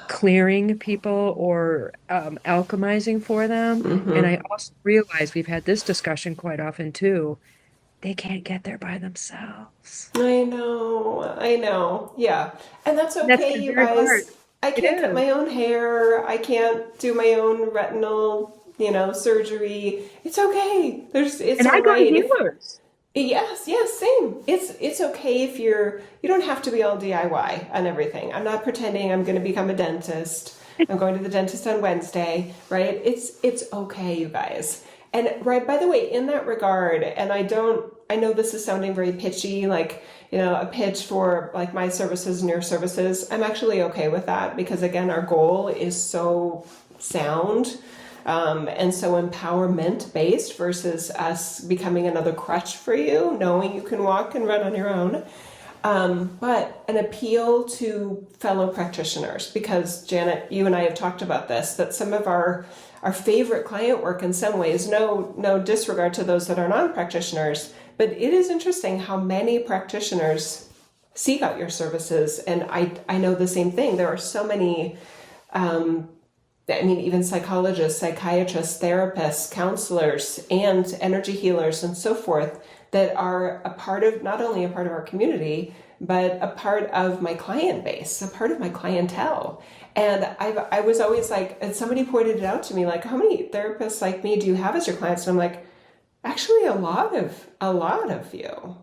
[SPEAKER 1] clearing people or alchemizing for them. And I also realize we've had this discussion quite often too. They can't get there by themselves.
[SPEAKER 2] I know. Yeah. And that's
[SPEAKER 1] And that's
[SPEAKER 2] okay,
[SPEAKER 1] been
[SPEAKER 2] you
[SPEAKER 1] very hard.
[SPEAKER 2] guys. I
[SPEAKER 1] It
[SPEAKER 2] can't cut
[SPEAKER 1] is.
[SPEAKER 2] my own hair. I can't do my own retinal, surgery. It's okay. It's
[SPEAKER 1] And I
[SPEAKER 2] all
[SPEAKER 1] go to
[SPEAKER 2] right.
[SPEAKER 1] healers.
[SPEAKER 2] Yes, same. It's okay if you don't have to be all DIY on everything. I'm not pretending I'm going to become a dentist. I'm going to the dentist on Wednesday, right? It's okay, you guys. And right, by the way, in that regard, and I know this is sounding very pitchy, like, a pitch for like my services and your services. I'm actually okay with that because again, our goal is so sound. And so empowerment based versus us becoming another crutch for you, knowing you can walk and run on your own. But an appeal to fellow practitioners, because Janet, you and I have talked about this, that some of our favorite client work in some ways, no disregard to those that are non-practitioners, but it is interesting how many practitioners seek out your services. And I know the same thing. There are so many, even psychologists, psychiatrists, therapists, counselors, and energy healers and so forth that are a part of, not only a part of our community, but a part of my client base, a part of my clientele. And I was always like, and somebody pointed it out to me, like, how many therapists like me do you have as your clients? And I'm like, actually a lot of you.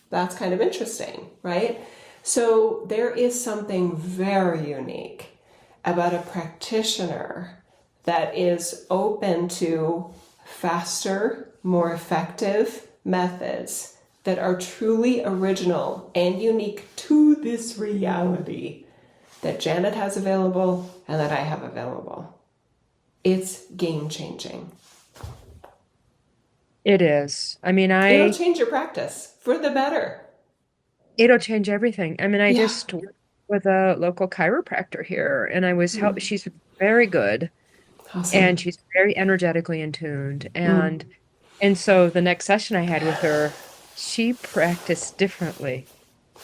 [SPEAKER 2] That's kind of interesting, right? So there is something very unique about a practitioner that is open to faster, more effective methods that are truly original and unique to this reality that Janet has available and that I have available. It's game changing.
[SPEAKER 1] It is. I mean,
[SPEAKER 2] It'll change your practice for the better.
[SPEAKER 1] it'll change everything. I mean, I
[SPEAKER 2] Yeah.
[SPEAKER 1] just worked with a local chiropractor here and I was she's very good
[SPEAKER 2] Awesome.
[SPEAKER 1] and she's very energetically in tuned. And so the next session I had with her, she practiced differently,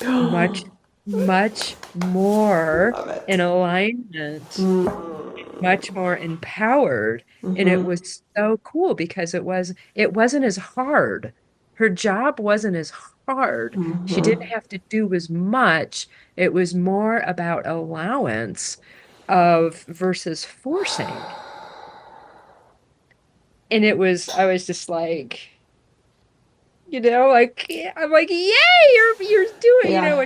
[SPEAKER 1] much, much more
[SPEAKER 2] Love
[SPEAKER 1] in
[SPEAKER 2] it.
[SPEAKER 1] alignment, much more empowered. And it was so cool because it wasn't as hard. Her job wasn't as hard. She didn't have to do as much. It was more about allowance of versus forcing. And I was just like, like I'm like, yay, you're doing,
[SPEAKER 2] Yeah.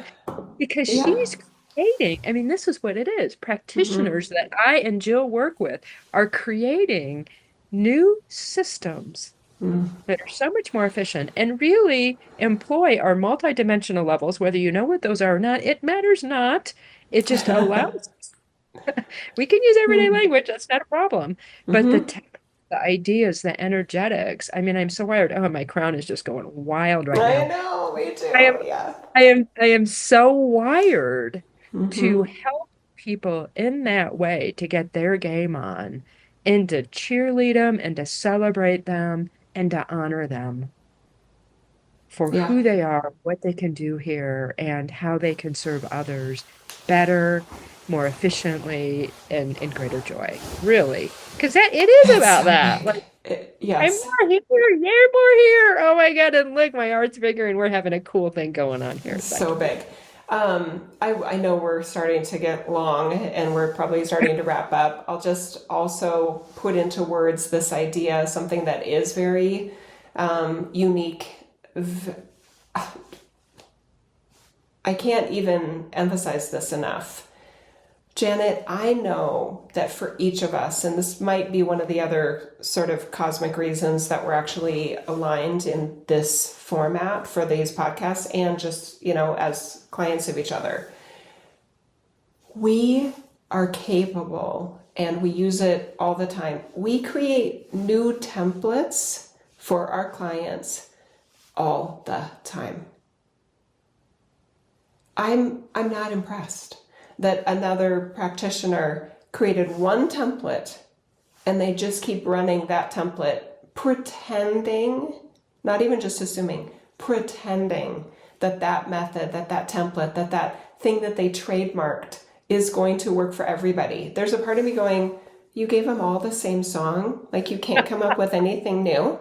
[SPEAKER 1] because
[SPEAKER 2] Yeah.
[SPEAKER 1] she's creating. I mean, this is what it is. Practitioners that I and Jill work with are creating new systems that are so much more efficient and really employ our multidimensional levels, whether you know what those are or not, it matters not. It just allows we can use everyday language, that's not a problem. But the ideas, the energetics, I mean, I'm so wired. Oh, my crown is just going wild right
[SPEAKER 2] I
[SPEAKER 1] now.
[SPEAKER 2] know, me
[SPEAKER 1] I am
[SPEAKER 2] too. Yeah.
[SPEAKER 1] I am so wired to help people in that way to get their game on and to cheerlead them and to celebrate them and to honor them for
[SPEAKER 2] Yeah.
[SPEAKER 1] who they are, what they can do here, and how they can serve others better, more efficiently, and in greater joy. Really. Because that it is
[SPEAKER 2] It's
[SPEAKER 1] about
[SPEAKER 2] so
[SPEAKER 1] that.
[SPEAKER 2] big.
[SPEAKER 1] Like, I'm
[SPEAKER 2] Yes.
[SPEAKER 1] more here, you're more here. Oh my God. And look, my heart's bigger and we're having a cool thing going on here.
[SPEAKER 2] It's
[SPEAKER 1] So I
[SPEAKER 2] so
[SPEAKER 1] can't.
[SPEAKER 2] big. I know we're starting to get long and we're probably starting to wrap up. I'll just also put into words this idea, something that is very unique. I can't even emphasize this enough. Janet, I know that for each of us, and this might be one of the other sort of cosmic reasons that we're actually aligned in this format for these podcasts and just, as clients of each other, we are capable and we use it all the time. We create new templates for our clients all the time. I'm not impressed that another practitioner created one template and they just keep running that template, pretending, not even just assuming, pretending that method, that template, that thing that they trademarked is going to work for everybody. There's a part of me going, you gave them all the same song, like you can't come up with anything new.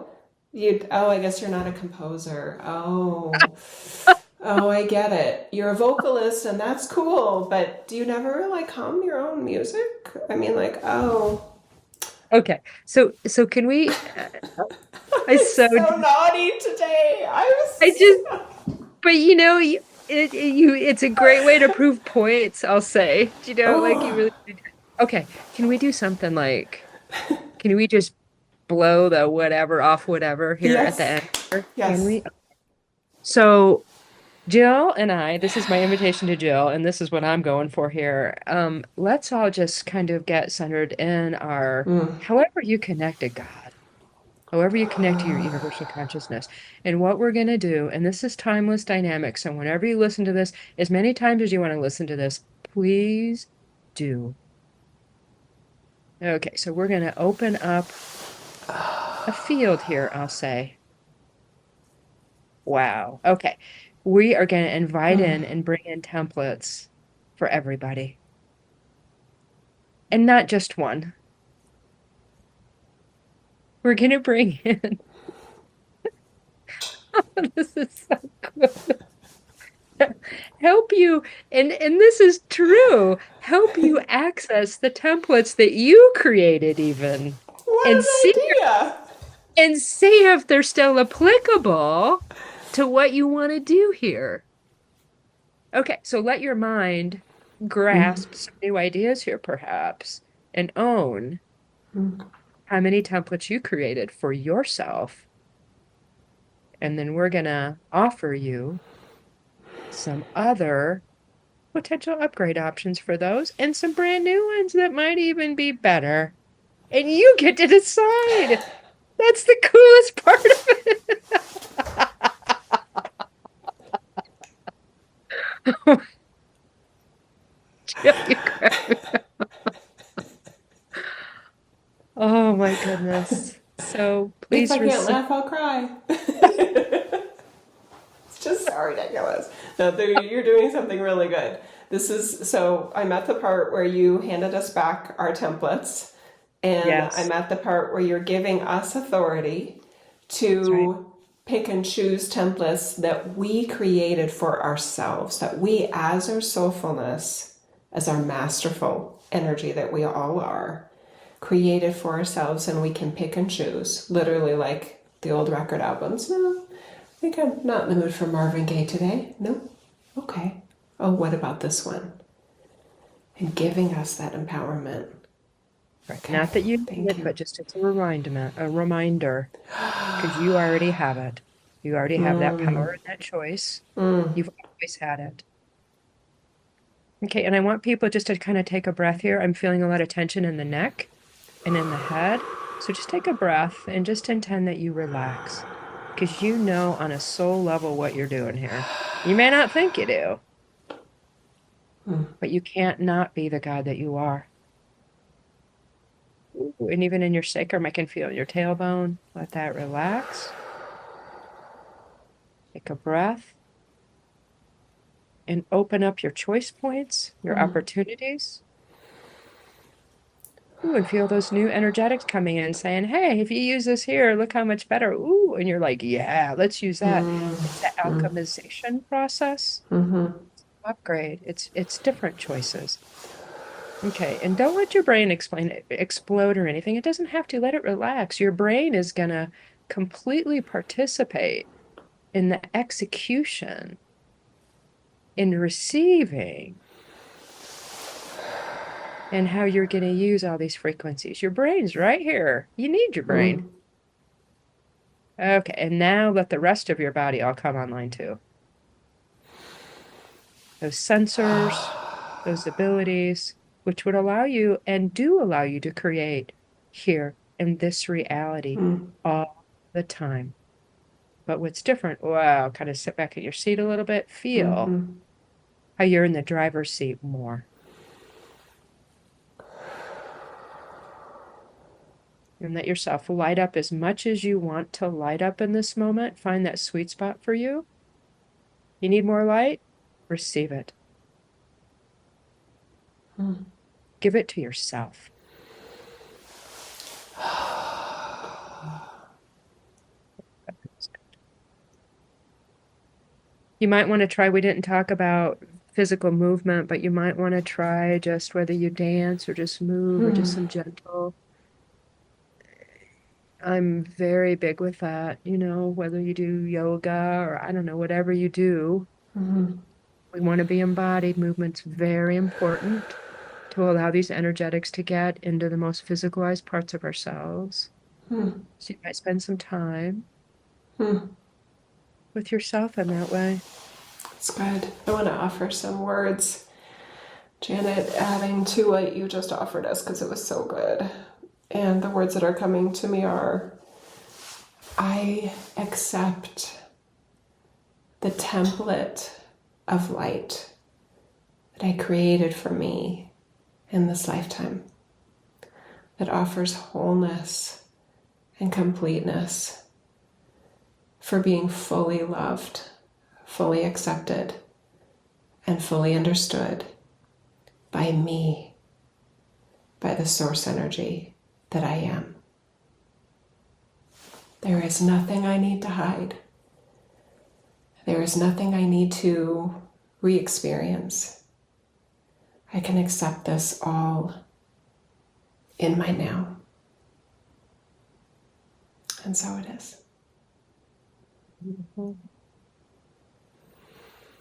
[SPEAKER 2] I guess you're not a composer. Oh, I get it. You're a vocalist and that's cool, but do you never like hum your own music? I mean, like, oh,
[SPEAKER 1] Okay. So can we, I
[SPEAKER 2] I'm
[SPEAKER 1] so,
[SPEAKER 2] so naughty today.
[SPEAKER 1] I just, but it's a great way to prove points, I'll say. Like you
[SPEAKER 2] Oh,
[SPEAKER 1] really, okay. Can we do something like, can we just blow the whatever off whatever here at the
[SPEAKER 2] yes,
[SPEAKER 1] end here? Can
[SPEAKER 2] yes.
[SPEAKER 1] we? So Jill and I, this is my invitation to Jill, and this is what I'm going for here. Let's all just kind of get centered in our, however you connect to God, however you connect to your universal consciousness. And what we're going to do, and this is timeless dynamics. So whenever you listen to this, as many times as you want to listen to this, please do. Okay, so we're going to open up a field here, I'll say. Wow. Okay. We are going to invite in and bring in templates for everybody, and not just one. We're going to bring in, this is so good. Help you, and this is true, help you access the templates that you created even,
[SPEAKER 2] What
[SPEAKER 1] and
[SPEAKER 2] an
[SPEAKER 1] see
[SPEAKER 2] idea!
[SPEAKER 1] and see if they're still applicable to what you want to do here. Okay, so let your mind grasp some new ideas here, perhaps, and own how many templates you created for yourself. And then we're going to offer you some other potential upgrade options for those and some brand new ones that might even be better. And you get to decide. That's the coolest part of it. You grab me. Oh my goodness. So
[SPEAKER 2] If I
[SPEAKER 1] please
[SPEAKER 2] can't
[SPEAKER 1] receive.
[SPEAKER 2] laugh, I'll cry. It's just so ridiculous. No, you're doing something really good. This is so I'm at the part where you handed us back our templates, and I'm
[SPEAKER 1] Yes,
[SPEAKER 2] at the part where you're giving us authority
[SPEAKER 1] that's right.
[SPEAKER 2] to pick and choose templates that we created for ourselves, that we, as our soulfulness, as our masterful energy that we all are, created for ourselves, and we can pick and choose, literally like the old record albums. No, I think I'm not in the mood for Marvin Gaye today. No? Okay. Oh, what about this one? And giving us that empowerment.
[SPEAKER 1] Right. Not
[SPEAKER 2] Okay.
[SPEAKER 1] that you need
[SPEAKER 2] Thank
[SPEAKER 1] it,
[SPEAKER 2] you.
[SPEAKER 1] but just as a reminder, because you already have it. You already have that power and that choice. You've always had it. Okay, and I want people just to kind of take a breath here. I'm feeling a lot of tension in the neck and in the head. So just take a breath and just intend that you relax, because you know on a soul level what you're doing here. You may not think you do, but you can't not be the God that you are. Ooh, and even in your sacrum, I can feel your tailbone. Let that relax. Take a breath and open up your choice points, your opportunities. Ooh, and feel those new energetics coming in saying, hey, if you use this here, look how much better. Ooh, and you're like, yeah, let's use that. It's that alchemization process. Upgrade. It's different choices. Okay, and don't let your brain explode or anything. It doesn't have to. Let it relax. Your brain is gonna completely participate in the execution, in receiving, and how you're going to use all these frequencies. Your brain's right here. You need your brain. Okay, and now let the rest of your body all come online too. Those sensors, those abilities, which would allow you and do allow you to create here in this reality all the time. But what's different, wow, kind of sit back in your seat a little bit, feel how you're in the driver's seat more. And let yourself light up as much as you want to light up in this moment. Find that sweet spot for you. You need more light? Receive it. Give it to yourself. You might want to try, we didn't talk about physical movement, but you might want to try just whether you dance or just move or just some gentle. I'm very big with that, whether you do yoga or I don't know, whatever you do. We want to be embodied. Movement's very important to allow these energetics to get into the most physicalized parts of ourselves. So you might spend some time with yourself in that way.
[SPEAKER 2] It's good. I want to offer some words, Janet, adding to what you just offered us because it was so good. And the words that are coming to me are, I accept the template of light that I created for me in this lifetime that offers wholeness and completeness for being fully loved, fully accepted, and fully understood by me, by the source energy that I am. There is nothing I need to hide. There is nothing I need to re-experience. I can accept this all in my now. And so it is.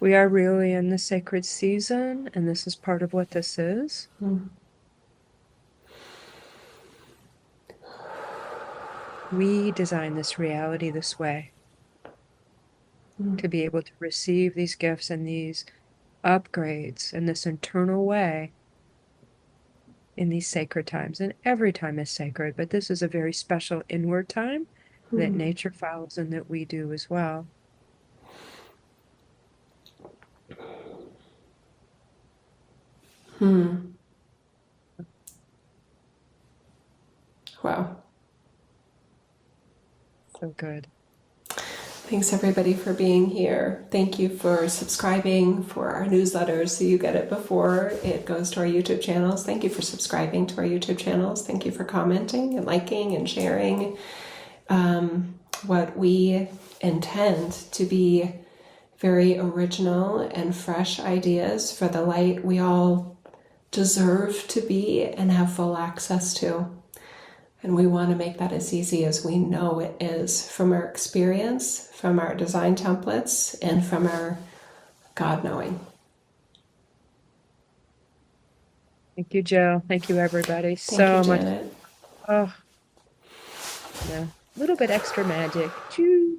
[SPEAKER 1] We are really in the sacred season, and this is part of what this is. We design this reality this way to be able to receive these gifts and these upgrades in this internal way in these sacred times. And every time is sacred, but this is a very special inward time that nature follows and that we do as well.
[SPEAKER 2] Wow.
[SPEAKER 1] So good.
[SPEAKER 2] Thanks everybody for being here. Thank you for subscribing for our newsletters so you get it before it goes to our YouTube channels. Thank you for subscribing to our YouTube channels. Thank you for commenting and liking and sharing what we intend to be very original and fresh ideas for the light we all deserve to be and have full access to. And we want to make that as easy as we know it is from our experience, from our design templates, and from our God knowing.
[SPEAKER 1] Thank you, Jill. Thank you, everybody.
[SPEAKER 2] Thank
[SPEAKER 1] So
[SPEAKER 2] you,
[SPEAKER 1] much.
[SPEAKER 2] Janet.
[SPEAKER 1] Oh, yeah. A little bit extra magic. Choo.